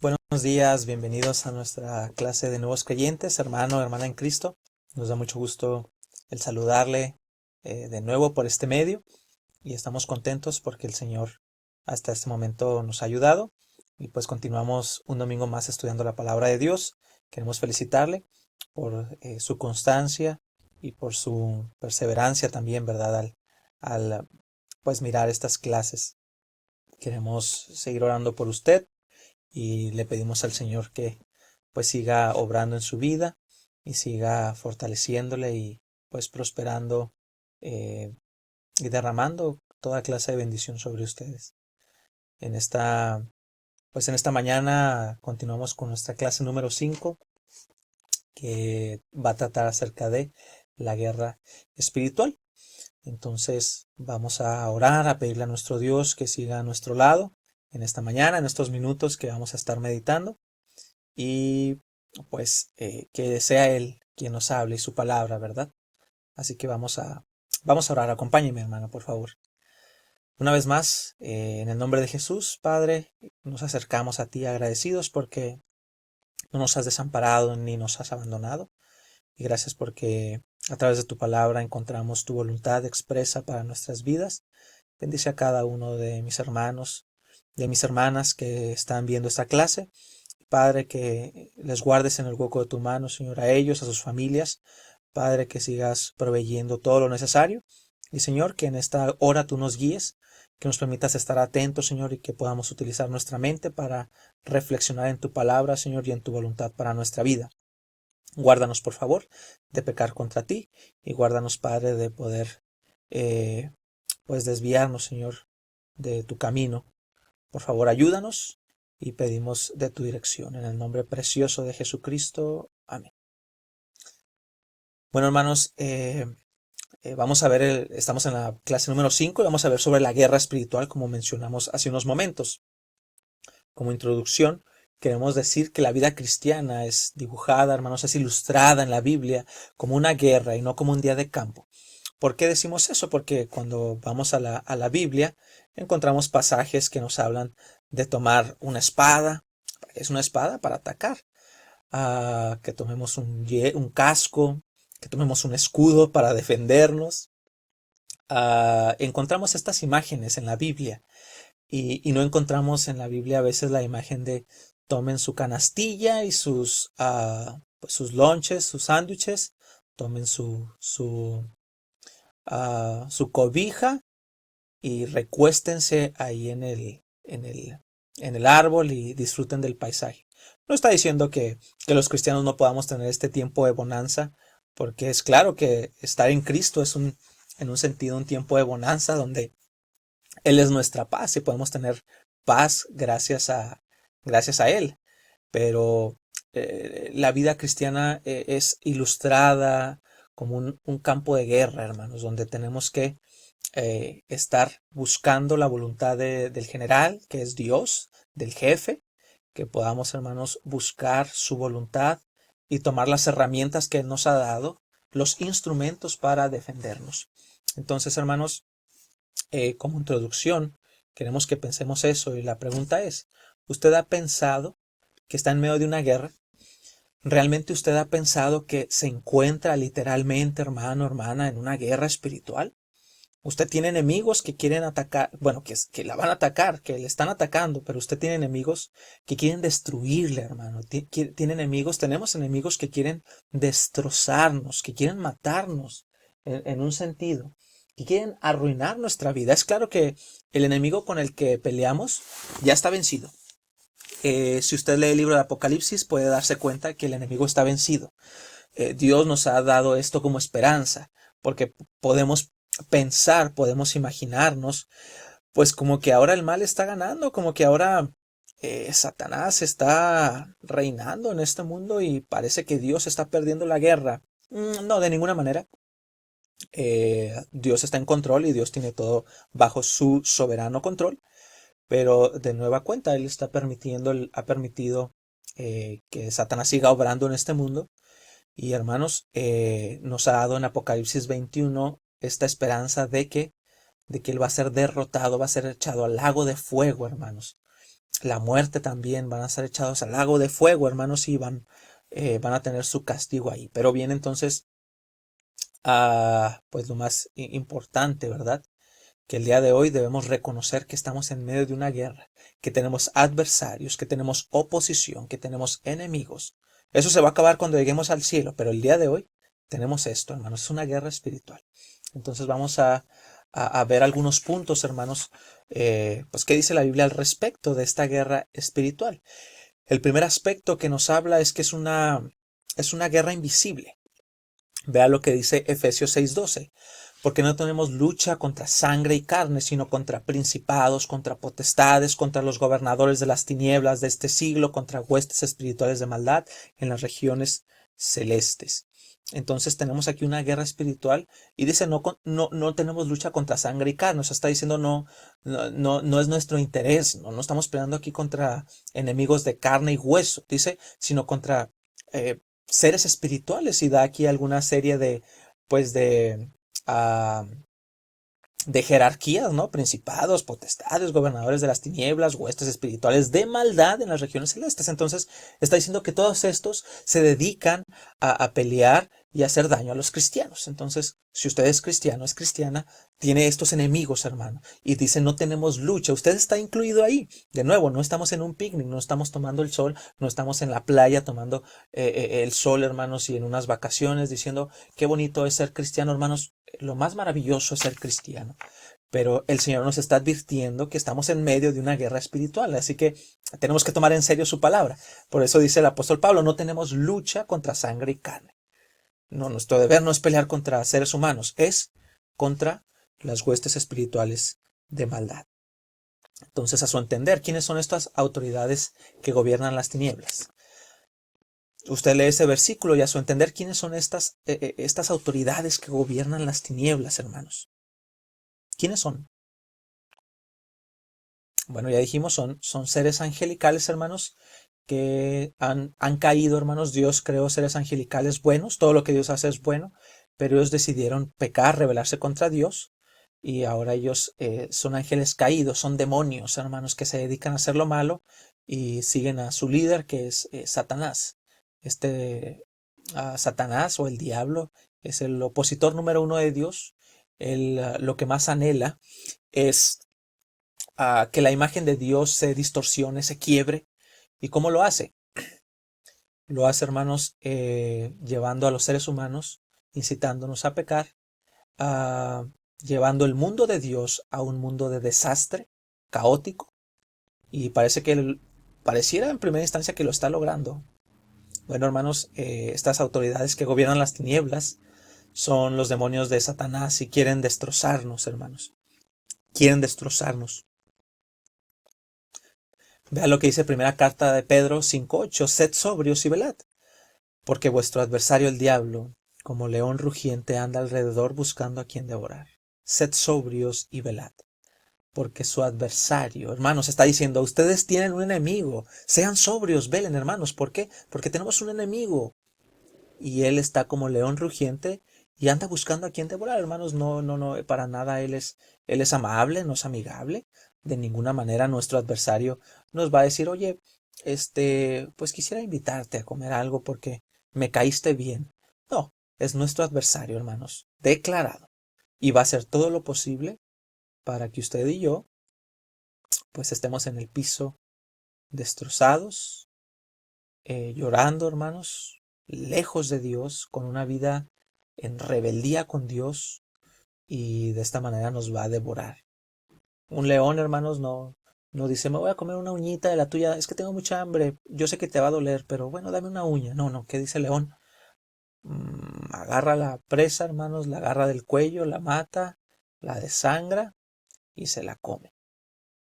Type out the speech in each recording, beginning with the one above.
Buenos días, bienvenidos a nuestra clase de nuevos creyentes, hermano, hermana en Cristo. Nos da mucho gusto el saludarle de nuevo por este medio y estamos contentos porque el Señor hasta este momento nos ha ayudado y pues continuamos un domingo más estudiando la palabra de Dios. Queremos felicitarle por su constancia y por su perseverancia también, ¿verdad? Al pues mirar estas clases. Queremos seguir orando por usted y le pedimos al Señor que pues siga obrando en su vida y siga fortaleciéndole y pues prosperando eh, y derramando toda clase de bendición sobre ustedes. En esta en esta mañana continuamos con nuestra clase número 5 que va a tratar acerca de la guerra espiritual. Entonces vamos a orar, a pedirle a nuestro Dios que siga a nuestro lado en esta mañana, en estos minutos que vamos a estar meditando. Y pues que sea Él quien nos hable y su palabra, ¿verdad? Así que vamos a orar. Acompáñeme, hermano, por favor. Una vez más, en el nombre de Jesús, Padre, nos acercamos a ti agradecidos porque no nos has desamparado ni nos has abandonado. Y gracias porque a través de tu palabra encontramos tu voluntad expresa para nuestras vidas. Bendice a cada uno de mis hermanos, de mis hermanas que están viendo esta clase. Padre, que les guardes en el hueco de tu mano, Señor, a ellos, a sus familias. Padre, que sigas proveyendo todo lo necesario. Y Señor, que en esta hora tú nos guíes, que nos permitas estar atentos, Señor, y que podamos utilizar nuestra mente para reflexionar en tu palabra, Señor, y en tu voluntad para nuestra vida. Guárdanos, por favor, de pecar contra ti y guárdanos, Padre, de poder, pues desviarnos, Señor, de tu camino. Por favor, ayúdanos y pedimos de tu dirección. En el nombre precioso de Jesucristo. Amén. Bueno, hermanos, vamos a ver, estamos en la clase número 5 y vamos a ver sobre la guerra espiritual, como mencionamos hace unos momentos. Como introducción, queremos decir que la vida cristiana es dibujada, hermanos, es ilustrada en la Biblia como una guerra y no como un día de campo. ¿Por qué decimos eso? Porque cuando vamos a la Biblia encontramos pasajes que nos hablan de tomar una espada. Es una espada para atacar. Que tomemos un casco, que tomemos un escudo para defendernos. Encontramos estas imágenes en la Biblia y no encontramos en la Biblia a veces la imagen de tomen su canastilla y pues sus lonches, sus sándwiches, tomen su cobija y recuéstense ahí en el árbol y disfruten del paisaje. No está diciendo que los cristianos no podamos tener este tiempo de bonanza, porque es claro que estar en Cristo es en un sentido un tiempo de bonanza donde Él es nuestra paz y podemos tener paz gracias a Él. Pero la vida cristiana es ilustrada como un campo de guerra, hermanos, donde tenemos que estar buscando la voluntad del general, que es Dios, del jefe, que podamos, hermanos, buscar su voluntad y tomar las herramientas que Él nos ha dado, los instrumentos para defendernos. Entonces, hermanos, como introducción, queremos que pensemos eso y la pregunta es, ¿usted ha pensado que está en medio de una guerra? ¿Realmente usted ha pensado que se encuentra literalmente, hermano, hermana, en una guerra espiritual? Usted tiene enemigos que quieren atacar, bueno, que la van a atacar, que le están atacando, pero usted tiene enemigos que quieren destruirle, hermano. Tiene enemigos, tenemos enemigos que quieren destrozarnos, que quieren matarnos en un sentido, que quieren arruinar nuestra vida. Es claro que el enemigo con el que peleamos ya está vencido. Si usted lee el libro de Apocalipsis, puede darse cuenta que el enemigo está vencido. Dios nos ha dado esto como esperanza, porque podemos pensar, podemos imaginarnos, pues como que ahora el mal está ganando, como que ahora Satanás está reinando en este mundo y parece que Dios está perdiendo la guerra. No, de ninguna manera. Dios está en control y Dios tiene todo bajo su soberano control, pero de nueva cuenta Él está ha permitido que Satanás siga obrando en este mundo. Y hermanos, nos ha dado en Apocalipsis 21 esta esperanza de que Él va a ser derrotado, va a ser echado al lago de fuego, hermanos. la muerte también, van a ser echados al lago de fuego, hermanos, y van a tener su castigo ahí. Pero viene entonces pues lo más importante, ¿verdad? Que el día de hoy debemos reconocer que estamos en medio de una guerra, que tenemos adversarios, que tenemos oposición, que tenemos enemigos. Eso se va a acabar cuando lleguemos al cielo, pero el día de hoy tenemos esto, hermanos, es una guerra espiritual. Entonces vamos a ver algunos puntos, hermanos, pues qué dice la Biblia al respecto de esta guerra espiritual. El primer aspecto que nos habla es que es una guerra invisible. Vea lo que dice Efesios 6:12. Porque no tenemos lucha contra sangre y carne, sino contra principados, contra potestades, contra los gobernadores de las tinieblas de este siglo, contra huestes espirituales de maldad en las regiones celestes. Entonces tenemos aquí una guerra espiritual y dice no tenemos lucha contra sangre y carne. O sea, está diciendo no es nuestro interés. No estamos peleando aquí contra enemigos de carne y hueso. Dice, sino contra seres espirituales, y da aquí alguna serie de ah, de jerarquías, ¿no? Principados, potestades, gobernadores de las tinieblas, huestes espirituales de maldad en las regiones celestes. Entonces está diciendo que todos estos se dedican a pelear y a hacer daño a los cristianos. Entonces, si usted es cristiano, es cristiana, tiene estos enemigos, hermano. Y dice, no tenemos lucha. Usted está incluido ahí. De nuevo, no estamos en un picnic, no estamos tomando el sol, no estamos en la playa tomando el sol, hermanos, y en unas vacaciones diciendo, qué bonito es ser cristiano, hermanos. Lo más maravilloso es ser cristiano. Pero el Señor nos está advirtiendo que estamos en medio de una guerra espiritual, así que tenemos que tomar en serio su palabra. Por eso dice el apóstol Pablo, no tenemos lucha contra sangre y carne. No, nuestro deber no es pelear contra seres humanos, es contra las huestes espirituales de maldad. Entonces, a su entender, ¿quiénes son estas autoridades que gobiernan las tinieblas? Usted lee ese versículo y a su entender, ¿quiénes son estas autoridades que gobiernan las tinieblas, hermanos? ¿Quiénes son? Bueno, ya dijimos, son seres angelicales, hermanos, que han caído, hermanos. Dios creó seres angelicales buenos, todo lo que Dios hace es bueno, pero ellos decidieron pecar, rebelarse contra Dios, y ahora ellos son ángeles caídos, son demonios, hermanos, que se dedican a hacer lo malo y siguen a su líder, que es Satanás. Satanás o el diablo es el opositor número uno de Dios. Lo que más anhela es que la imagen de Dios se distorsione, se quiebre. ¿Y cómo lo hace? Lo hace, hermanos, llevando a los seres humanos, incitándonos a pecar, llevando el mundo de Dios a un mundo de desastre, caótico, y pareciera en primera instancia que lo está logrando. Bueno, hermanos, estas autoridades que gobiernan las tinieblas son los demonios de Satanás y quieren destrozarnos, hermanos. Quieren destrozarnos. Vea lo que dice primera carta de Pedro 5:8, sed sobrios y velad, porque vuestro adversario el diablo, como león rugiente, anda alrededor buscando a quien devorar. Sed sobrios y velad, porque su adversario, hermanos, está diciendo, ustedes tienen un enemigo, sean sobrios, velen, hermanos. ¿Por qué? Porque tenemos un enemigo, y él está como león rugiente y anda buscando a quien devorar, hermanos. No, para nada él es amable, no es amigable. De ninguna manera nuestro adversario nos va a decir, oye, pues quisiera invitarte a comer algo porque me caíste bien. No, es nuestro adversario, hermanos, declarado. Y va a hacer todo lo posible para que usted y yo, pues estemos en el piso, destrozados, llorando, hermanos, lejos de Dios, con una vida en rebeldía con Dios, y de esta manera nos va a devorar. Un león, hermanos, no dice, me voy a comer una uñita de la tuya, es que tengo mucha hambre, yo sé que te va a doler, pero bueno, dame una uña. No, ¿qué dice el león? Agarra a la presa, hermanos, la agarra del cuello, la mata, la desangra y se la come.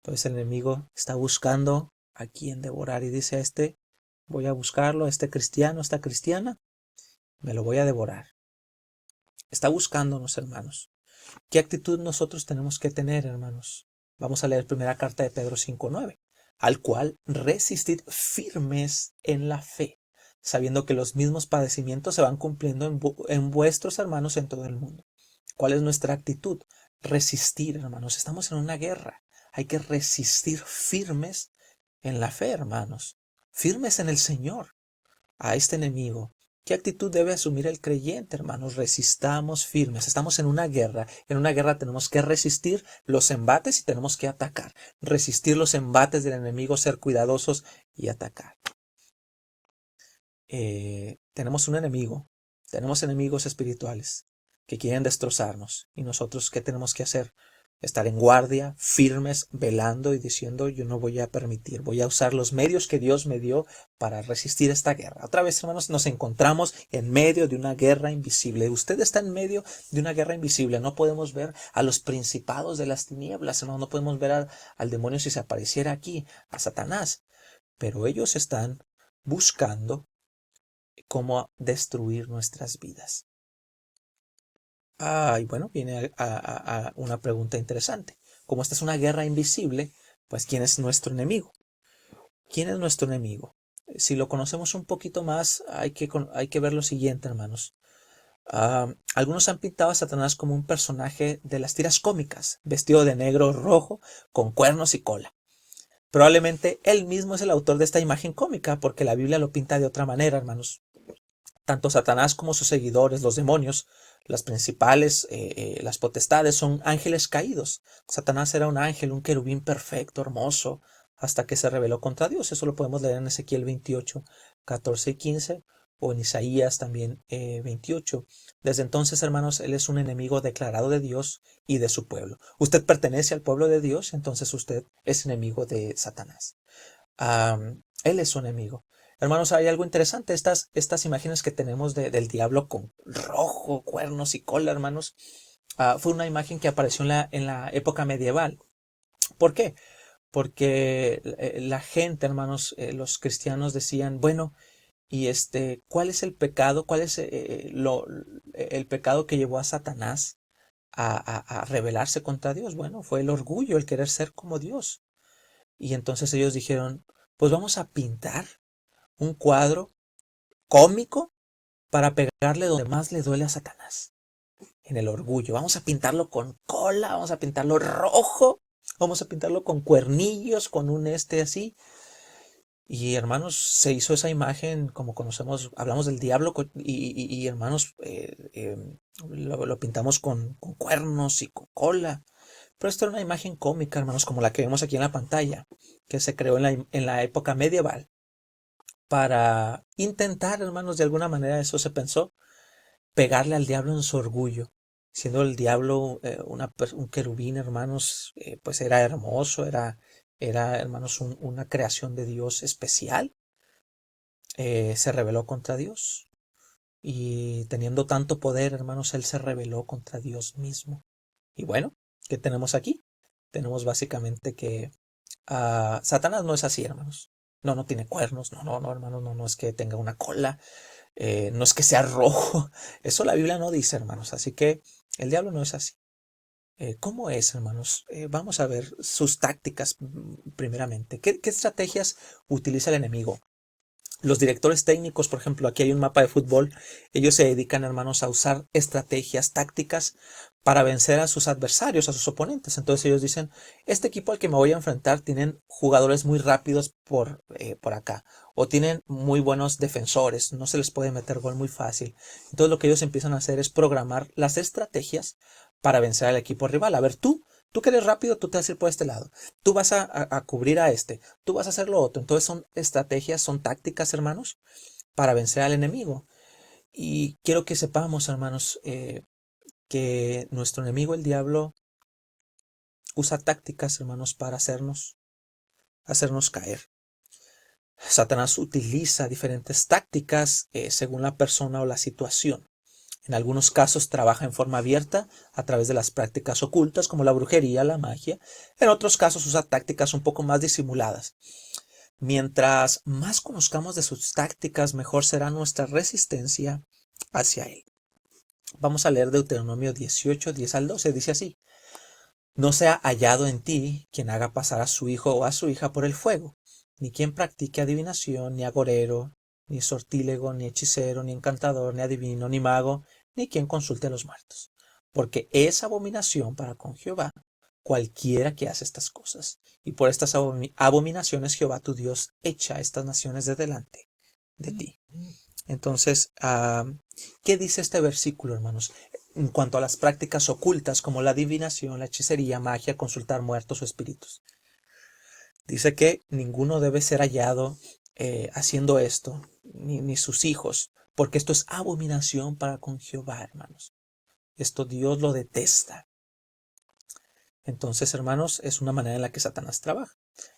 Entonces el enemigo está buscando a quien devorar y dice, voy a buscarlo, a este cristiano, a esta cristiana, me lo voy a devorar. Está buscándonos, hermanos. ¿Qué actitud nosotros tenemos que tener, hermanos? Vamos a leer primera carta de Pedro 5:9. Al cual resistid firmes en la fe, sabiendo que los mismos padecimientos se van cumpliendo en vuestros hermanos en todo el mundo. ¿Cuál es nuestra actitud? Resistir, hermanos. Estamos en una guerra. Hay que resistir firmes en la fe, hermanos, firmes en el Señor, a este enemigo. ¿Qué actitud debe asumir el creyente, hermanos? Resistamos firmes. Estamos en una guerra. En una guerra tenemos que resistir los embates y tenemos que atacar. Resistir los embates del enemigo, ser cuidadosos y atacar. Tenemos un enemigo. Tenemos enemigos espirituales que quieren destrozarnos. ¿Y nosotros qué tenemos que hacer? Estar en guardia, firmes, velando y diciendo: yo no voy a permitir, voy a usar los medios que Dios me dio para resistir esta guerra. Otra vez, hermanos, nos encontramos en medio de una guerra invisible. Usted está en medio de una guerra invisible. No podemos ver a los principados de las tinieblas, hermanos. No podemos ver al demonio si se apareciera aquí, a Satanás. Pero ellos están buscando cómo destruir nuestras vidas. Y bueno, viene a una pregunta interesante. Como esta es una guerra invisible, pues ¿quién es nuestro enemigo? ¿Quién es nuestro enemigo? Si lo conocemos un poquito más, hay que ver lo siguiente, hermanos. Algunos han pintado a Satanás como un personaje de las tiras cómicas, vestido de negro o rojo, con cuernos y cola. Probablemente él mismo es el autor de esta imagen cómica, porque la Biblia lo pinta de otra manera, hermanos. Tanto Satanás como sus seguidores, los demonios, las principales, las potestades, son ángeles caídos. Satanás era un ángel, un querubín perfecto, hermoso, hasta que se rebeló contra Dios. Eso lo podemos leer en Ezequiel 28, 14 y 15, o en Isaías también 28. Desde entonces, hermanos, él es un enemigo declarado de Dios y de su pueblo. Usted pertenece al pueblo de Dios, entonces usted es enemigo de Satanás. Él es su enemigo. Hermanos, hay algo interesante. Estas imágenes que tenemos del diablo con rojo, cuernos y cola, hermanos, fue una imagen que apareció en la época medieval. ¿Por qué? Porque la gente, hermanos, los cristianos decían: bueno, y ¿cuál es el pecado? ¿Cuál es el pecado que llevó a Satanás a rebelarse contra Dios? Bueno, fue el orgullo, el querer ser como Dios. Y entonces ellos dijeron: pues vamos a pintar un cuadro cómico para pegarle donde más le duele a Satanás, en el orgullo. Vamos a pintarlo con cola, vamos a pintarlo rojo, vamos a pintarlo con cuernillos, con un así. Y hermanos, se hizo esa imagen, como conocemos, hablamos del diablo, y hermanos, lo pintamos con cuernos y con cola. Pero esto era una imagen cómica, hermanos, como la que vemos aquí en la pantalla, que se creó en la época medieval, para intentar, hermanos, de alguna manera, eso se pensó, pegarle al diablo en su orgullo. Siendo el diablo un querubín, hermanos, pues era hermoso, era hermanos, una creación de Dios especial. Se rebeló contra Dios. Y teniendo tanto poder, hermanos, él se rebeló contra Dios mismo. Y bueno, ¿qué tenemos aquí? Tenemos básicamente que Satanás no es así, hermanos. No, no tiene cuernos. No, hermanos, no es que tenga una cola. No es que sea rojo. Eso la Biblia no dice, hermanos. Así que el diablo no es así. ¿Cómo es, hermanos? Vamos a ver sus tácticas primeramente. ¿Qué estrategias utiliza el enemigo? Los directores técnicos, por ejemplo, aquí hay un mapa de fútbol. Ellos se dedican, hermanos, a usar estrategias tácticas para vencer a sus adversarios, a sus oponentes. Entonces ellos dicen: este equipo al que me voy a enfrentar tienen jugadores muy rápidos por acá, o tienen muy buenos defensores, no se les puede meter gol muy fácil. Entonces lo que ellos empiezan a hacer es programar las estrategias para vencer al equipo rival. A ver, tú que eres rápido, tú te vas a ir por este lado. Tú vas a cubrir a tú vas a hacer lo otro. Entonces son estrategias, son tácticas, hermanos, para vencer al enemigo. Y quiero que sepamos, hermanos, que nuestro enemigo, el diablo, usa tácticas, hermanos, para hacernos caer. Satanás utiliza diferentes tácticas según la persona o la situación. En algunos casos trabaja en forma abierta a través de las prácticas ocultas como la brujería, la magia. En otros casos usa tácticas un poco más disimuladas. Mientras más conozcamos de sus tácticas, mejor será nuestra resistencia hacia él. Vamos a leer Deuteronomio 18, 10 al 12. Dice así: no sea hallado en ti quien haga pasar a su hijo o a su hija por el fuego, ni quien practique adivinación, ni agorero, ni sortílego, ni hechicero, ni encantador, ni adivino, ni mago, ni quien consulte a los muertos, porque es abominación para con Jehová. cualquiera que hace estas cosas. Y por estas abominaciones Jehová tu Dios echa estas naciones de delante de ti. Entonces, ¿qué dice este versículo, hermanos? En cuanto a las prácticas ocultas como la adivinación, la hechicería, magia, consultar muertos o espíritus. Dice que ninguno debe ser hallado haciendo esto, ni sus hijos, porque esto es abominación para con Jehová, hermanos. Esto Dios lo detesta. Entonces, hermanos, es una manera en la que Satanás trabaja.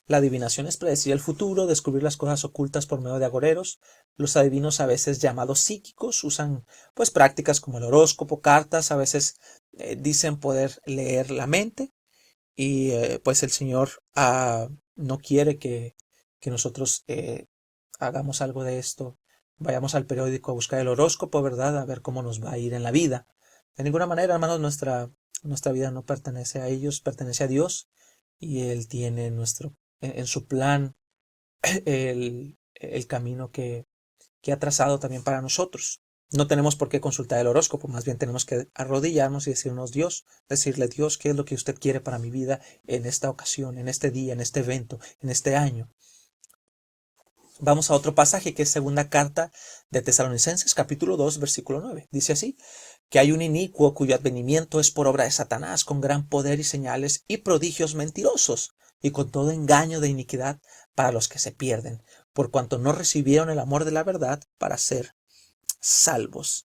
La adivinación es predecir el futuro, descubrir las cosas ocultas por medio de agoreros. Los adivinos, a veces llamados psíquicos, usan pues prácticas como el horóscopo, cartas, a veces dicen poder leer la mente. Y pues el Señor no quiere que nosotros hagamos algo de esto. Vayamos al periódico a buscar el horóscopo, ¿verdad? A ver cómo nos va a ir en la vida. De ninguna manera, hermanos, nuestra vida no pertenece a ellos, pertenece a Dios. Y Él tiene en su plan el camino que ha trazado también para nosotros. No tenemos por qué consultar el horóscopo, más bien tenemos que arrodillarnos y decirle, Dios, ¿qué es lo que usted quiere para mi vida en esta ocasión, en este día, en este evento, en este año? Vamos a otro pasaje que es segunda carta de Tesalonicenses, capítulo 2, versículo 9. Dice así, que hay un inicuo cuyo advenimiento es por obra de Satanás, con gran poder y señales y prodigios mentirosos, y con todo engaño de iniquidad para los que se pierden, por cuanto no recibieron el amor de la verdad para ser salvos.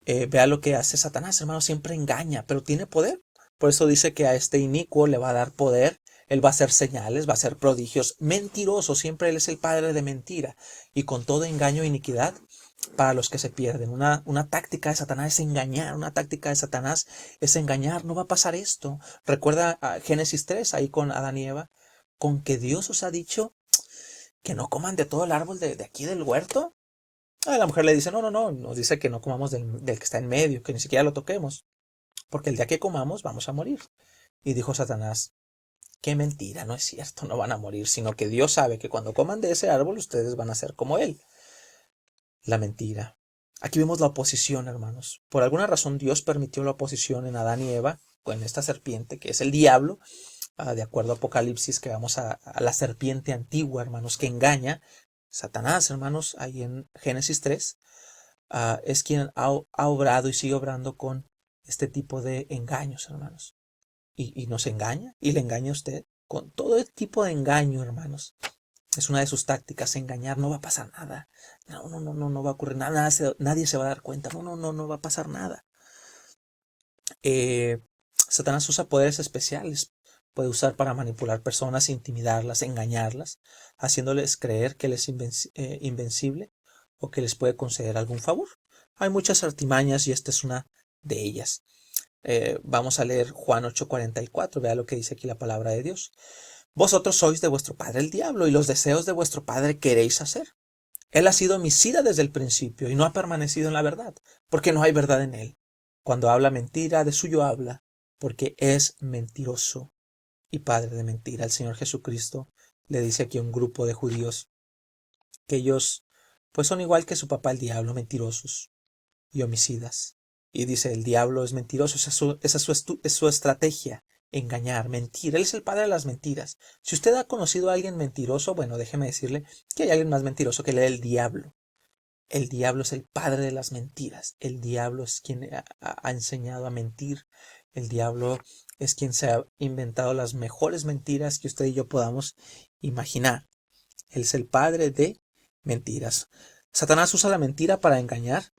Vea lo que hace Satanás, hermano, siempre engaña, pero tiene poder. Por eso dice que a este inicuo le va a dar poder, él va a hacer señales, va a hacer prodigios, mentiroso, siempre él es el padre de mentira, y con todo engaño e iniquidad para los que se pierden. Una táctica de Satanás es engañar, una táctica de Satanás es engañar, no va a pasar esto. Recuerda a Génesis 3, ahí con Adán y Eva, con que Dios os ha dicho que no coman de todo el árbol de aquí del huerto. A la mujer le dice, no, nos dice que no comamos del que está en medio, que ni siquiera lo toquemos, porque el día que comamos vamos a morir. Y dijo Satanás, qué mentira, no es cierto, no van a morir, sino que Dios sabe que cuando coman de ese árbol ustedes van a ser como él. La mentira. Aquí vemos la oposición, hermanos. Por alguna razón Dios permitió la oposición en Adán y Eva, con esta serpiente, que es el diablo, de acuerdo a Apocalipsis, que vamos a la serpiente antigua, hermanos, que engaña. Satanás, hermanos, ahí en Génesis 3, es quien ha obrado y sigue obrando con este tipo de engaños, hermanos. Y nos engaña, y le engaña a usted con todo el tipo de engaño, hermanos. Es una de sus tácticas, engañar, no va a pasar nada. No va a ocurrir nada, nadie se va a dar cuenta. No va a pasar nada. Satanás usa poderes especiales. Puede usar para manipular personas, intimidarlas, engañarlas, haciéndoles creer que él es invencible o que les puede conceder algún favor. Hay muchas artimañas y esta es una de ellas. Vamos a leer Juan 8:44. Vea lo que dice aquí la palabra de Dios. Vosotros sois de vuestro padre el diablo, y los deseos de vuestro padre queréis hacer. Él ha sido homicida desde el principio y no ha permanecido en la verdad, porque no hay verdad en él. Cuando habla mentira, de suyo habla, porque es mentiroso y padre de mentira. El Señor Jesucristo le dice aquí a un grupo de judíos que ellos pues son igual que su papá el diablo, mentirosos y homicidas. Y dice, el diablo es mentiroso, esa es su estrategia, engañar, mentir. Él es el padre de las mentiras. Si usted ha conocido a alguien mentiroso, bueno, déjeme decirle que hay alguien más mentiroso que él, el diablo. El diablo es el padre de las mentiras. El diablo es quien ha enseñado a mentir. El diablo es quien se ha inventado las mejores mentiras que usted y yo podamos imaginar. Él es el padre de mentiras. Satanás usa la mentira para engañar,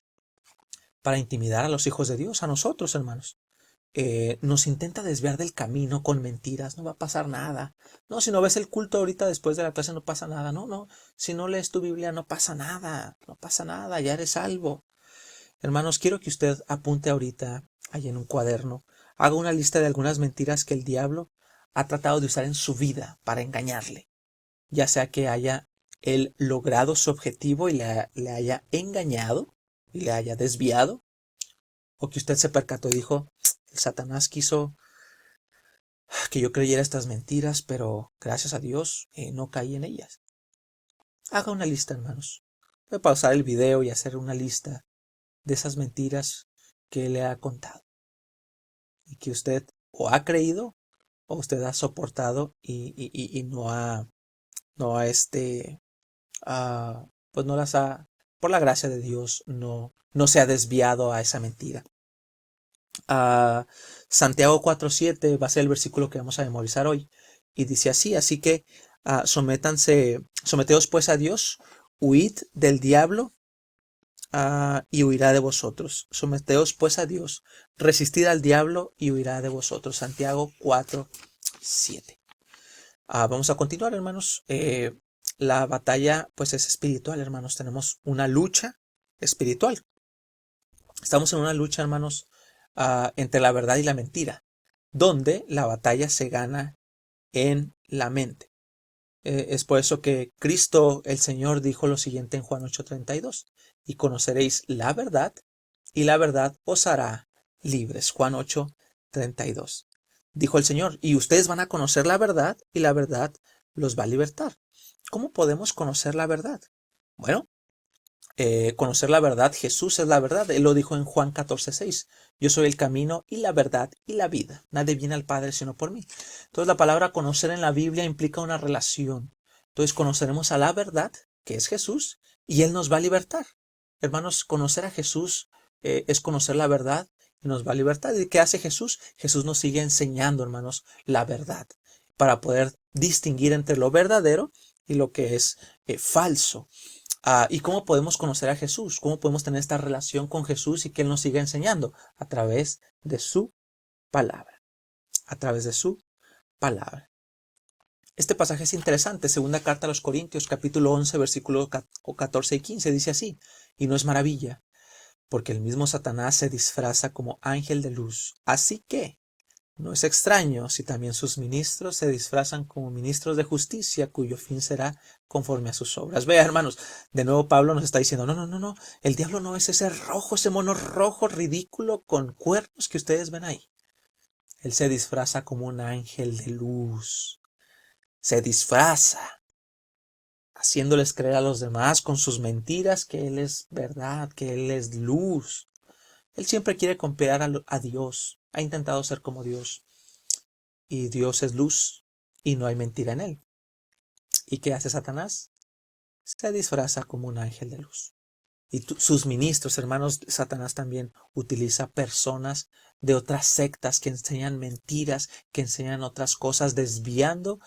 para intimidar a los hijos de Dios, a nosotros, hermanos. Nos intenta desviar del camino con mentiras. No va a pasar nada. No, si no ves el culto ahorita después de la clase no pasa nada. No. Si no lees tu Biblia no pasa nada. No pasa nada. Ya eres salvo. Hermanos, quiero que usted apunte ahorita ahí en un cuaderno. Haga una lista de algunas mentiras que el diablo ha tratado de usar en su vida para engañarle. Ya sea que haya él logrado su objetivo y le haya engañado y le haya desviado, o que usted se percató y dijo, el Satanás quiso que yo creyera estas mentiras, pero gracias a Dios no caí en ellas. Haga una lista, hermanos. Puede pausar el video y hacer una lista de esas mentiras que le ha contado y que usted o ha creído o usted ha soportado y no ha pues no las ha, por la gracia de Dios, no se ha desviado a esa mentira. Santiago 4:7 va a ser el versículo que vamos a memorizar hoy. Y dice así que someteos pues a Dios, huid del diablo y huirá de vosotros. Someteos pues a Dios, resistid al diablo y huirá de vosotros. Santiago 4:7. Vamos a continuar, hermanos. La batalla pues es espiritual, hermanos. Tenemos una lucha espiritual. Estamos en una lucha, hermanos, entre la verdad y la mentira, donde la batalla se gana en la mente. Es por eso que Cristo, el Señor, dijo lo siguiente en Juan 8:32, y conoceréis la verdad, y la verdad os hará libres. Juan 8:32. Dijo el Señor, y ustedes van a conocer la verdad, y la verdad los va a libertar. ¿Cómo podemos conocer la verdad? Bueno, conocer la verdad, Jesús es la verdad. Él lo dijo en Juan 14:6. Yo soy el camino y la verdad y la vida. Nadie viene al Padre sino por mí. Entonces la palabra conocer en la Biblia implica una relación. Entonces conoceremos a la verdad, que es Jesús, y Él nos va a libertar. Hermanos, conocer a Jesús es conocer la verdad y nos va a libertar. ¿Y qué hace Jesús? Jesús nos sigue enseñando, hermanos, la verdad, para poder distinguir entre lo verdadero y lo que es falso. ¿Y cómo podemos conocer a Jesús? ¿Cómo podemos tener esta relación con Jesús y que Él nos siga enseñando? A través de su palabra. A través de su palabra. Este pasaje es interesante. Segunda carta a los Corintios, capítulo 11, versículos 14 y 15, dice así. Y no es maravilla, porque el mismo Satanás se disfraza como ángel de luz. Así que no es extraño si también sus ministros se disfrazan como ministros de justicia, cuyo fin será conforme a sus obras. Vea, hermanos, de nuevo Pablo nos está diciendo, no, el diablo no es ese rojo, ese mono rojo ridículo con cuernos que ustedes ven ahí. Él se disfraza como un ángel de luz. Se disfraza, haciéndoles creer a los demás con sus mentiras que Él es verdad, que Él es luz. Él siempre quiere comparar a Dios. Ha intentado ser como Dios. Y Dios es luz y no hay mentira en Él. ¿Y qué hace Satanás? Se disfraza como un ángel de luz. Y sus ministros, hermanos, Satanás también utiliza personas de otras sectas que enseñan mentiras, que enseñan otras cosas, desviándolos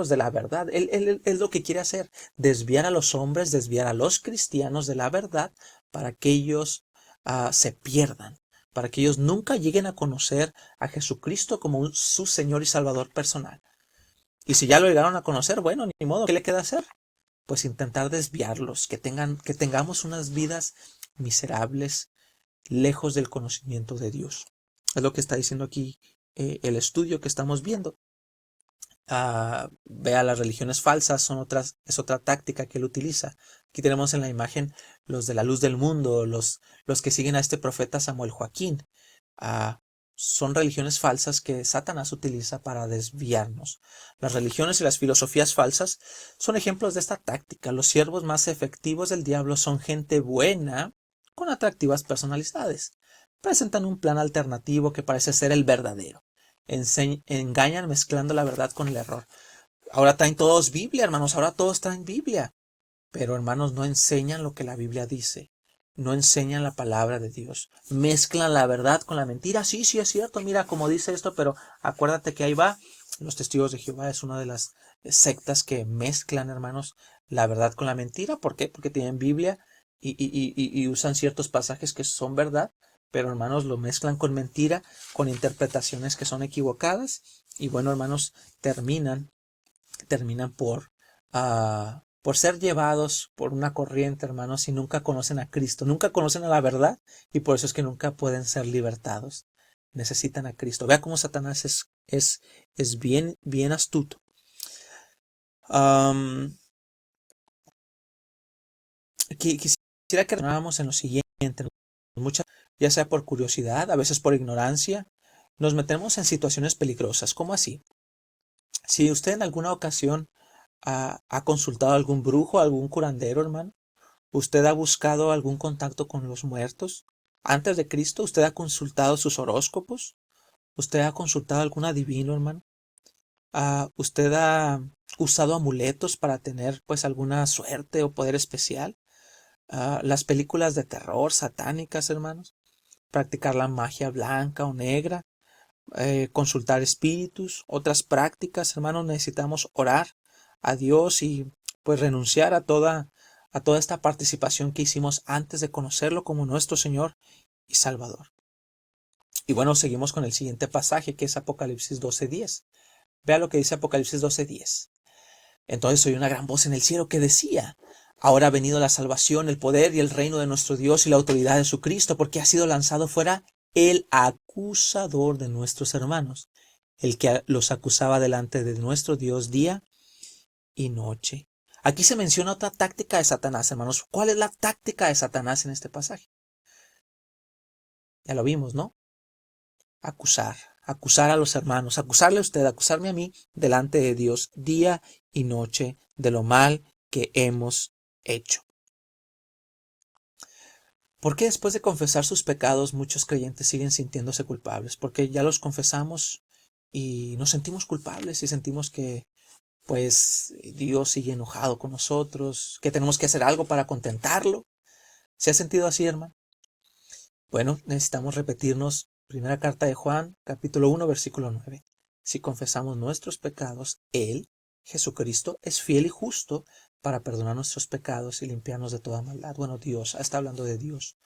de la verdad. Él lo que quiere hacer, desviar a los hombres, desviar a los cristianos de la verdad para que ellos se pierdan, para que ellos nunca lleguen a conocer a Jesucristo como su Señor y Salvador personal. Y si ya lo llegaron a conocer, bueno, ni modo, ¿qué le queda hacer? Pues intentar desviarlos, que tengamos unas vidas miserables, lejos del conocimiento de Dios. Es lo que está diciendo aquí el estudio que estamos viendo. Vea, las religiones falsas es otra táctica que él utiliza. Aquí tenemos en la imagen los de la luz del mundo, los que siguen a este profeta Samuel Joaquín. Son religiones falsas que Satanás utiliza para desviarnos. Las religiones y las filosofías falsas son ejemplos de esta táctica. Los siervos más efectivos del diablo son gente buena con atractivas personalidades. Presentan un plan alternativo que parece ser el verdadero. Engañan mezclando la verdad con el error. Ahora traen todos Biblia, hermanos. Ahora todos traen Biblia. Pero, hermanos, no enseñan lo que la Biblia dice. No enseñan la palabra de Dios. Mezclan la verdad con la mentira. Sí, es cierto. Mira cómo dice esto, pero acuérdate que ahí va. Los testigos de Jehová es una de las sectas que mezclan, hermanos, la verdad con la mentira. ¿Por qué? Porque tienen Biblia y usan ciertos pasajes que son verdad, pero, hermanos, lo mezclan con mentira, con interpretaciones que son equivocadas. Y bueno, hermanos, terminan por ser llevados por una corriente, hermanos, y nunca conocen a Cristo, nunca conocen a la verdad, y por eso es que nunca pueden ser libertados. Necesitan a Cristo. Vea cómo Satanás es bien astuto. Quisiera que retornáramos en lo siguiente. Muchas, ya sea por curiosidad, a veces por ignorancia, nos metemos en situaciones peligrosas. ¿Cómo así? Si usted en alguna ocasión ha consultado a algún brujo, algún curandero, hermano, ¿usted ha buscado algún contacto con los muertos antes de Cristo? ¿Usted ha consultado sus horóscopos? ¿Usted ha consultado a algún adivino, hermano? ¿Usted ha usado amuletos para tener pues alguna suerte o poder especial? Las películas de terror satánicas, hermanos. Practicar la magia blanca o negra. Consultar espíritus. Otras prácticas, hermanos. Necesitamos orar a Dios y pues renunciar a toda esta participación que hicimos antes de conocerlo como nuestro Señor y Salvador. Y bueno, seguimos con el siguiente pasaje que es Apocalipsis 12:10. Vea lo que dice Apocalipsis 12:10. Entonces oí una gran voz en el cielo que decía: ahora ha venido la salvación, el poder y el reino de nuestro Dios y la autoridad de su Cristo, porque ha sido lanzado fuera el acusador de nuestros hermanos, el que los acusaba delante de nuestro Dios día y noche. Aquí se menciona otra táctica de Satanás, hermanos. ¿Cuál es la táctica de Satanás en este pasaje? Ya lo vimos, ¿no? Acusar a los hermanos, acusarle a usted, acusarme a mí delante de Dios día y noche de lo mal que hemos hecho. ¿Por qué después de confesar sus pecados muchos creyentes siguen sintiéndose culpables? Porque ya los confesamos y nos sentimos culpables y sentimos que pues Dios sigue enojado con nosotros, que tenemos que hacer algo para contentarlo. ¿Se ha sentido así, hermano? Bueno, necesitamos repetirnos primera carta de Juan, capítulo 1, versículo 9. Si confesamos nuestros pecados, Él, Jesucristo, es fiel y justo para perdonar nuestros pecados y limpiarnos de toda maldad. Bueno, Dios, está hablando de Dios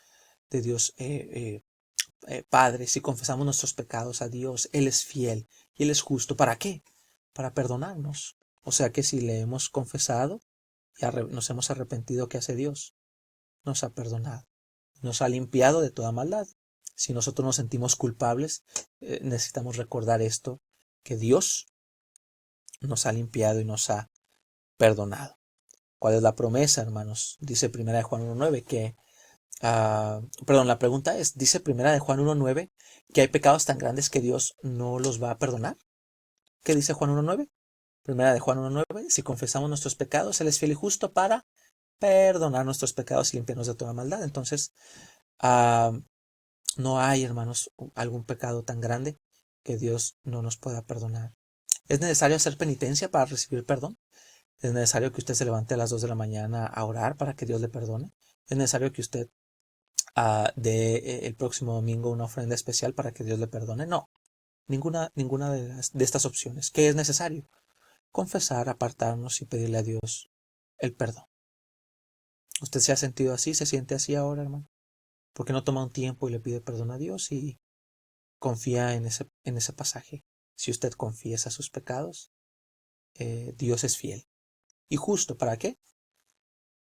Padre. Si confesamos nuestros pecados a Dios, Él es fiel y Él es justo. ¿Para qué? Para perdonarnos. O sea que si le hemos confesado y nos hemos arrepentido, ¿qué hace Dios? Nos ha perdonado, nos ha limpiado de toda maldad. Si nosotros nos sentimos culpables, necesitamos recordar esto, que Dios nos ha limpiado y nos ha perdonado. ¿Cuál es la promesa, hermanos? Dice primera de Juan 1:9 que la pregunta es, dice primera de Juan 1:9 que hay pecados tan grandes que Dios no los va a perdonar. ¿Qué dice Juan 1:9? Primera de Juan 1:9, si confesamos nuestros pecados, Él es fiel y justo para perdonar nuestros pecados y limpiarnos de toda maldad. Entonces, no hay, hermanos, algún pecado tan grande que Dios no nos pueda perdonar. ¿Es necesario hacer penitencia para recibir perdón? ¿Es necesario que usted se levante a las 2 de la mañana a orar para que Dios le perdone? ¿Es necesario que usted dé el próximo domingo una ofrenda especial para que Dios le perdone? No, ninguna de estas opciones. ¿Qué es necesario? Confesar, apartarnos y pedirle a Dios el perdón. ¿Usted se ha sentido así? ¿Se siente así ahora, hermano? ¿Por qué no toma un tiempo y le pide perdón a Dios y confía en ese pasaje? Si usted confiesa sus pecados, Dios es fiel y justo. ¿Para qué?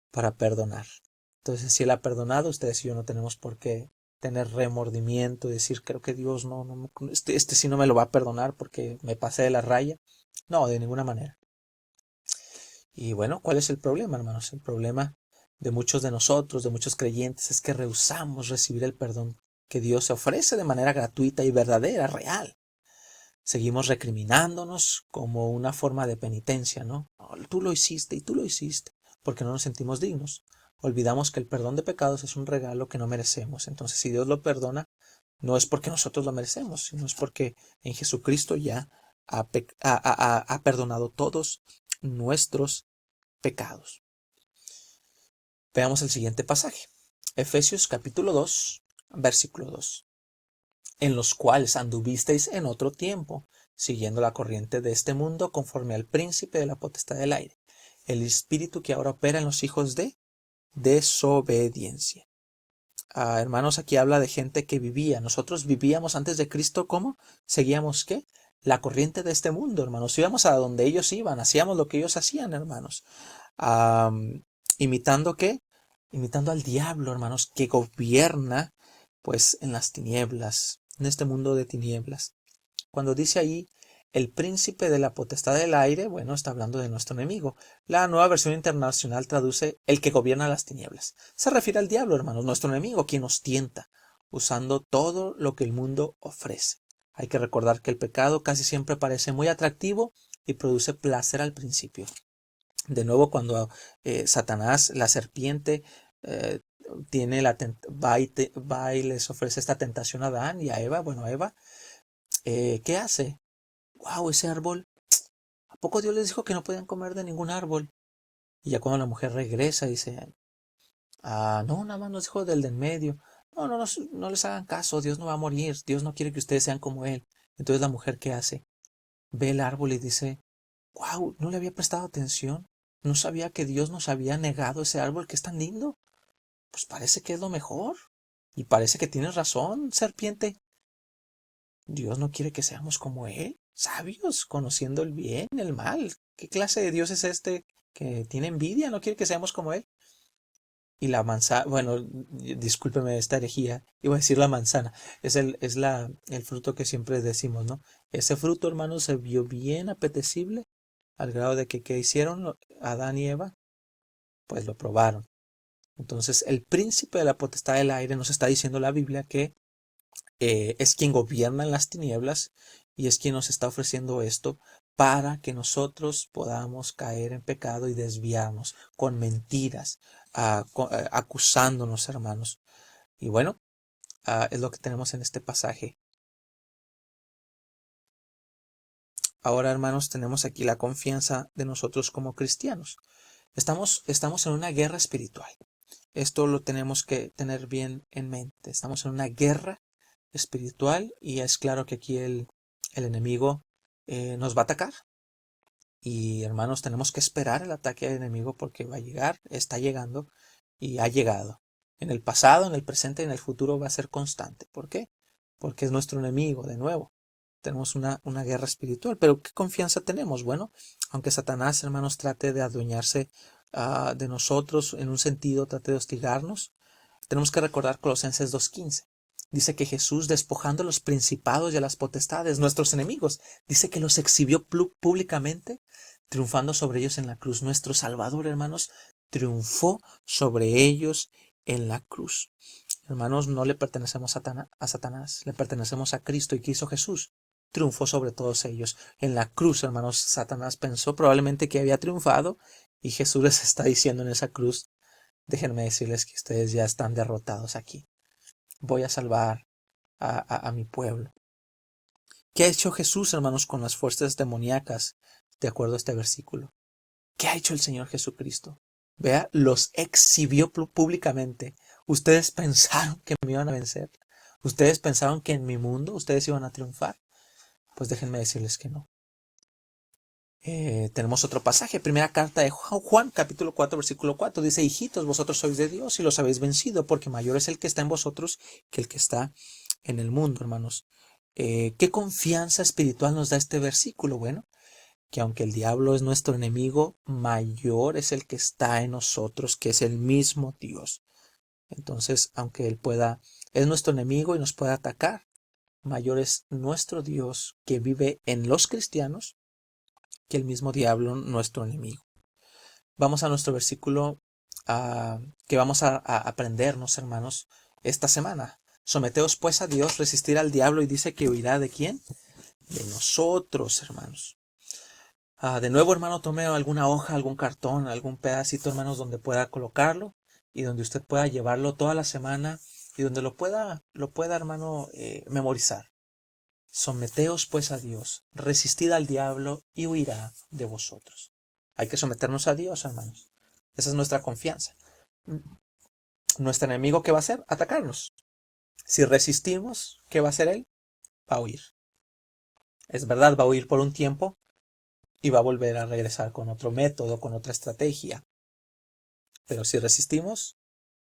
Para perdonar. Entonces, si Él ha perdonado, ustedes y yo no tenemos por qué tener remordimiento, decir, creo que Dios este sí no me lo va a perdonar porque me pasé de la raya. No, de ninguna manera. Y bueno, ¿cuál es el problema, hermanos? El problema de muchos de nosotros, de muchos creyentes, es que rehusamos recibir el perdón que Dios se ofrece de manera gratuita y verdadera, real. Seguimos recriminándonos como una forma de penitencia, ¿no? Oh, tú lo hiciste y tú lo hiciste, porque no nos sentimos dignos. Olvidamos que el perdón de pecados es un regalo que no merecemos. Entonces, si Dios lo perdona, no es porque nosotros lo merecemos, sino es porque en Jesucristo ya ha perdonado todos nuestros pecados. Veamos el siguiente pasaje. Efesios capítulo 2, versículo 2. En los cuales anduvisteis en otro tiempo, siguiendo la corriente de este mundo, conforme al príncipe de la potestad del aire, el espíritu que ahora opera en los hijos de desobediencia. Hermanos, aquí habla de gente que vivía. Nosotros vivíamos antes de Cristo, ¿cómo? Seguíamos, ¿qué? La corriente de este mundo, hermanos. Íbamos a donde ellos iban, hacíamos lo que ellos hacían, hermanos. ¿Imitando qué? Imitando al diablo, hermanos, que gobierna, pues, en las tinieblas, en este mundo de tinieblas. Cuando dice ahí el príncipe de la potestad del aire, bueno, está hablando de nuestro enemigo. La Nueva Versión Internacional traduce el que gobierna las tinieblas. Se refiere al diablo, hermanos, nuestro enemigo, quien nos tienta, usando todo lo que el mundo ofrece. Hay que recordar que el pecado casi siempre parece muy atractivo y produce placer al principio. De nuevo, cuando Satanás, la serpiente, va y les ofrece esta tentación a Adán y a Eva. Bueno, Eva, ¿qué hace? ¡Wow! Ese árbol poco Dios les dijo que no podían comer de ningún árbol? Y ya cuando la mujer regresa, dice, no, nada más nos dijo del de en medio. No, no, no les hagan caso, Dios no va a morir, Dios no quiere que ustedes sean como Él. Entonces la mujer, ¿qué hace? Ve el árbol y dice, wow, no le había prestado atención, no sabía que Dios nos había negado ese árbol que es tan lindo. Pues parece que es lo mejor. Y parece que tienes razón, serpiente. Dios no quiere que seamos como Él, sabios, conociendo el bien, el mal. ¿Qué clase de Dios es este que tiene envidia? No quiere que seamos como Él. Y la manzana, bueno, discúlpeme esta herejía, iba a decir la manzana, el fruto que siempre decimos, ¿no? Ese fruto, hermano, se vio bien apetecible al grado de que, ¿qué hicieron Adán y Eva? Pues lo probaron. Entonces, el príncipe de la potestad del aire nos está diciendo la Biblia que es quien gobierna en las tinieblas y es quien nos está ofreciendo esto para que nosotros podamos caer en pecado y desviarnos con mentiras, acusándonos, hermanos. Y bueno, es lo que tenemos en este pasaje. Ahora, hermanos, tenemos aquí la confianza de nosotros como cristianos. Estamos en una guerra espiritual. Esto lo tenemos que tener bien en mente. Estamos en una guerra espiritual y es claro que aquí el enemigo nos va a atacar. Y hermanos, tenemos que esperar el ataque del enemigo porque va a llegar, está llegando y ha llegado. En el pasado, en el presente y en el futuro va a ser constante. ¿Por qué? Porque es nuestro enemigo, de nuevo. Tenemos una guerra espiritual. Pero ¿qué confianza tenemos? Bueno, aunque Satanás, hermanos, trate de adueñarse de nosotros en un sentido, trate de hostigarnos, tenemos que recordar Colosenses 2:15. Dice que Jesús, despojando a los principados y a las potestades, nuestros enemigos, dice que los exhibió públicamente, triunfando sobre ellos en la cruz. Nuestro Salvador, hermanos, triunfó sobre ellos en la cruz. Hermanos, no le pertenecemos a Satanás, le pertenecemos a Cristo. ¿Y qué hizo Jesús? Triunfó sobre todos ellos. En la cruz, hermanos, Satanás pensó probablemente que había triunfado y Jesús les está diciendo en esa cruz, déjenme decirles que ustedes ya están derrotados aquí. Voy a salvar a mi pueblo. ¿Qué ha hecho Jesús, hermanos, con las fuerzas demoníacas? De acuerdo a este versículo. ¿Qué ha hecho el Señor Jesucristo? Vea, los exhibió públicamente. Ustedes pensaron que me iban a vencer. Ustedes pensaron que en mi mundo ustedes iban a triunfar. Pues déjenme decirles que no. Tenemos otro pasaje, primera carta de Juan, capítulo 4, versículo 4. Dice, hijitos, vosotros sois de Dios y los habéis vencido, porque mayor es el que está en vosotros que el que está en el mundo, hermanos. ¿Qué confianza espiritual nos da este versículo? Bueno, que aunque el diablo es nuestro enemigo, mayor es el que está en nosotros, que es el mismo Dios. Entonces, aunque él es nuestro enemigo y nos puede atacar, mayor es nuestro Dios que vive en los cristianos que el mismo diablo, nuestro enemigo. Vamos a nuestro versículo que vamos a aprendernos, hermanos, esta semana. Someteos pues a Dios, resistir al diablo, y dice que huirá ¿de quién? De nosotros, hermanos. De nuevo, hermano, tome alguna hoja, algún cartón, algún pedacito, hermanos, donde pueda colocarlo y donde usted pueda llevarlo toda la semana y donde lo pueda, hermano, memorizar. Someteos pues a Dios, resistid al diablo y huirá de vosotros. Hay que someternos a Dios, hermanos. Esa es nuestra confianza. Nuestro enemigo, ¿qué va a hacer? Atacarnos. Si resistimos, ¿qué va a hacer él? Va a huir. Es verdad, va a huir por un tiempo y va a volver a regresar con otro método, con otra estrategia. Pero si resistimos,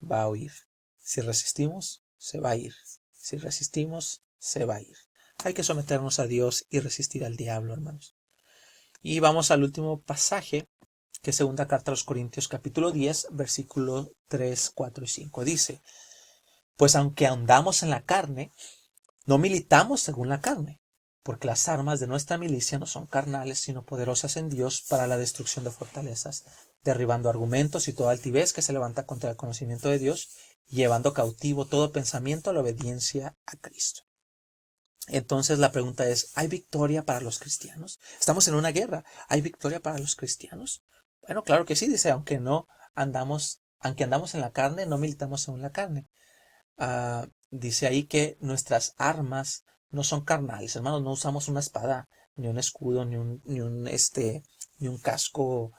va a huir. Si resistimos, se va a ir. Si resistimos, se va a ir. Hay que someternos a Dios y resistir al diablo, hermanos. Y vamos al último pasaje, que es segunda carta a los Corintios, capítulo 10, versículos 3, 4 y 5. Dice, pues aunque andamos en la carne, no militamos según la carne, porque las armas de nuestra milicia no son carnales, sino poderosas en Dios para la destrucción de fortalezas, derribando argumentos y toda altivez que se levanta contra el conocimiento de Dios, llevando cautivo todo pensamiento a la obediencia a Cristo. Entonces la pregunta es, ¿hay victoria para los cristianos? Estamos en una guerra. ¿Hay victoria para los cristianos? Bueno, claro que sí, dice, aunque andamos en la carne, no militamos según la carne. Dice ahí que nuestras armas no son carnales, hermanos, no usamos una espada, ni un escudo, ni un casco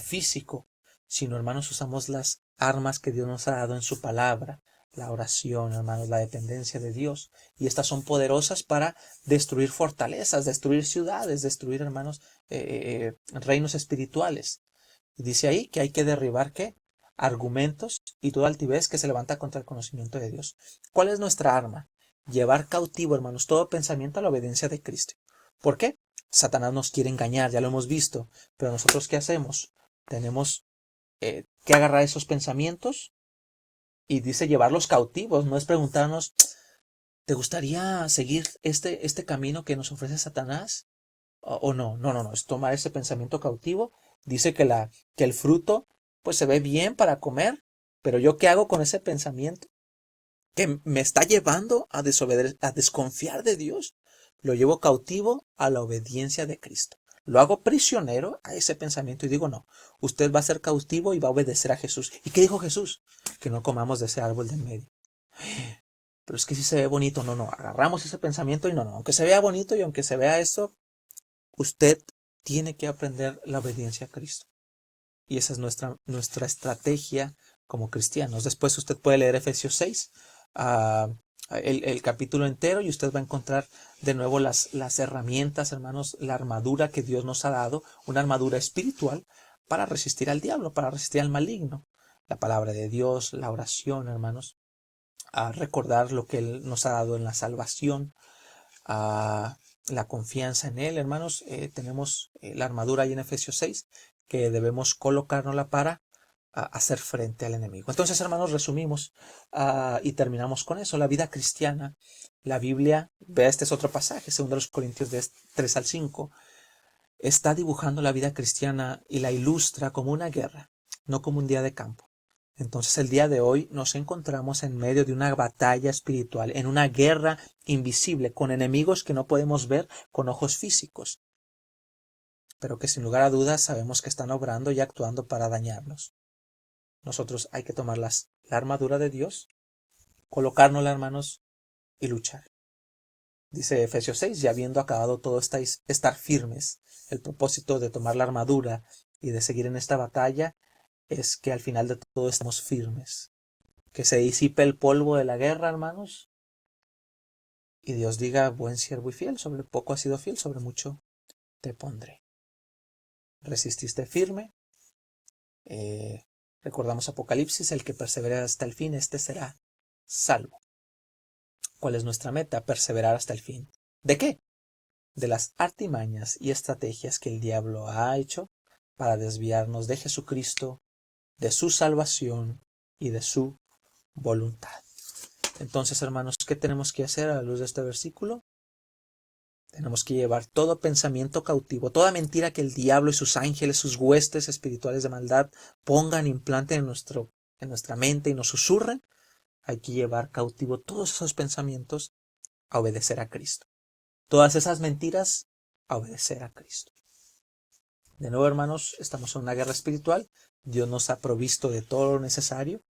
físico, sino, hermanos, usamos las armas que Dios nos ha dado en su palabra, la oración, hermanos, la dependencia de Dios, y estas son poderosas para destruir fortalezas, destruir ciudades, destruir, hermanos, reinos espirituales. Dice ahí que hay que derribar, ¿qué? Argumentos y toda altivez que se levanta contra el conocimiento de Dios. ¿Cuál es nuestra arma? Llevar cautivo, hermanos, todo pensamiento a la obediencia de Cristo. ¿Por qué? Satanás nos quiere engañar, ya lo hemos visto, pero nosotros, ¿qué hacemos? Tenemos que agarrar esos pensamientos y dice llevarlos cautivos. No es preguntarnos, ¿te gustaría seguir este camino que nos ofrece Satanás? ¿O no? No, es tomar ese pensamiento cautivo. Dice que el fruto pues se ve bien para comer, pero ¿yo qué hago con ese pensamiento que me está llevando a a desconfiar de Dios? Lo llevo cautivo a la obediencia de Cristo. Lo hago prisionero a ese pensamiento y digo, no, usted va a ser cautivo y va a obedecer a Jesús. ¿Y qué dijo Jesús? Que no comamos de ese árbol de en medio. Pero es que si se ve bonito, no, agarramos ese pensamiento y no, aunque se vea bonito y aunque se vea esto, usted tiene que aprender la obediencia a Cristo. Y esa es nuestra estrategia como cristianos. Después usted puede leer Efesios 6, el capítulo entero, y usted va a encontrar de nuevo las herramientas, hermanos, la armadura que Dios nos ha dado, una armadura espiritual para resistir al diablo, para resistir al maligno. La palabra de Dios, la oración, hermanos, a recordar lo que Él nos ha dado en la salvación, a la confianza en Él, hermanos. Tenemos la armadura ahí en Efesios 6 que debemos colocárnosla para hacer frente al enemigo. Entonces, hermanos, resumimos y terminamos con eso. La vida cristiana, la Biblia, vea, este es otro pasaje, 2 Corintios 3 al 5, está dibujando la vida cristiana y la ilustra como una guerra, no como un día de campo. Entonces el día de hoy nos encontramos en medio de una batalla espiritual, en una guerra invisible, con enemigos que no podemos ver con ojos físicos, pero que sin lugar a dudas sabemos que están obrando y actuando para dañarnos. Nosotros hay que tomar la armadura de Dios, colocárnosla, hermanos, y luchar. Dice Efesios 6, ya habiendo acabado todo, estar firmes. El propósito de tomar la armadura y de seguir en esta batalla es que al final de todo estemos firmes. Que se disipe el polvo de la guerra, hermanos, y Dios diga, buen siervo y fiel, sobre poco has sido fiel, sobre mucho te pondré. Resististe firme. Recordamos Apocalipsis, el que persevera hasta el fin, este será salvo. ¿Cuál es nuestra meta? Perseverar hasta el fin. ¿De qué? De las artimañas y estrategias que el diablo ha hecho para desviarnos de Jesucristo, de su salvación y de su voluntad. Entonces, hermanos, ¿qué tenemos que hacer a la luz de este versículo? Tenemos que llevar todo pensamiento cautivo, toda mentira que el diablo y sus ángeles, sus huestes espirituales de maldad pongan, implanten en nuestra mente y nos susurren. Hay que llevar cautivo todos esos pensamientos a obedecer a Cristo. Todas esas mentiras a obedecer a Cristo. De nuevo, hermanos, estamos en una guerra espiritual. Dios nos ha provisto de todo lo necesario.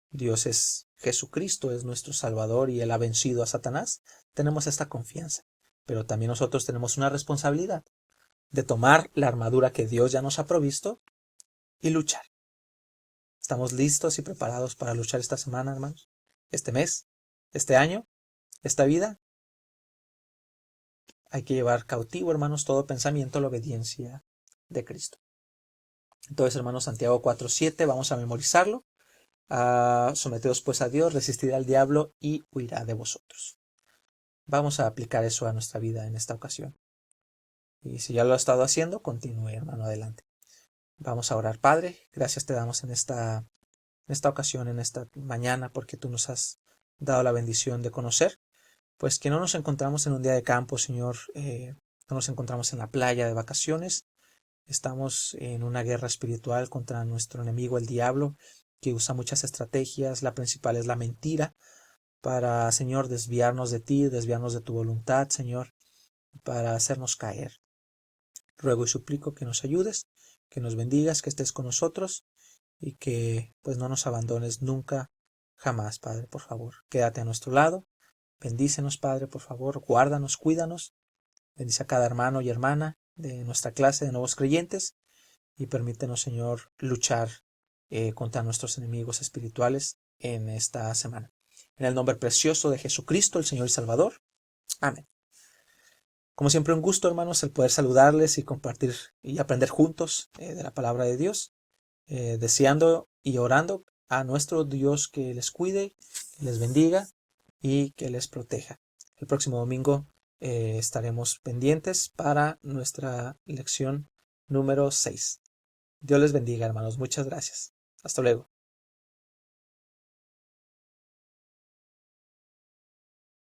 Dios es Jesucristo, es nuestro Salvador y Él ha vencido a Satanás. Tenemos esta confianza. Pero también nosotros tenemos una responsabilidad de tomar la armadura que Dios ya nos ha provisto y luchar. ¿Estamos listos y preparados para luchar esta semana, hermanos? ¿Este mes? ¿Este año? ¿Esta vida? Hay que llevar cautivo, hermanos, todo pensamiento a la obediencia de Cristo. Entonces, hermanos, Santiago 4:7, vamos a memorizarlo. Someteos pues a Dios, resistid al diablo y huirá de vosotros. Vamos a aplicar eso a nuestra vida en esta ocasión. Y si ya lo ha estado haciendo, continúe, hermano, adelante. Vamos a orar. Padre, gracias te damos en esta ocasión, en esta mañana, porque tú nos has dado la bendición de conocer, pues que no nos encontramos en un día de campo, Señor, no nos encontramos en la playa de vacaciones, estamos en una guerra espiritual contra nuestro enemigo, el diablo, que usa muchas estrategias. La principal es la mentira, para, Señor, desviarnos de ti, desviarnos de tu voluntad, Señor, para hacernos caer. Ruego y suplico que nos ayudes, que nos bendigas, que estés con nosotros y que pues no nos abandones nunca, jamás, Padre, por favor. Quédate a nuestro lado, bendícenos, Padre, por favor, guárdanos, cuídanos Bendice a cada hermano y hermana de nuestra clase de nuevos creyentes y permítenos, Señor, luchar contra nuestros enemigos espirituales en esta semana. En el nombre precioso de Jesucristo, el Señor y Salvador. Amén. Como siempre, un gusto, hermanos, el poder saludarles y compartir y aprender juntos de la palabra de Dios, deseando y orando a nuestro Dios que les cuide, que les bendiga y que les proteja. El próximo domingo estaremos pendientes para nuestra lección número 6. Dios les bendiga, hermanos. Muchas gracias. Hasta luego.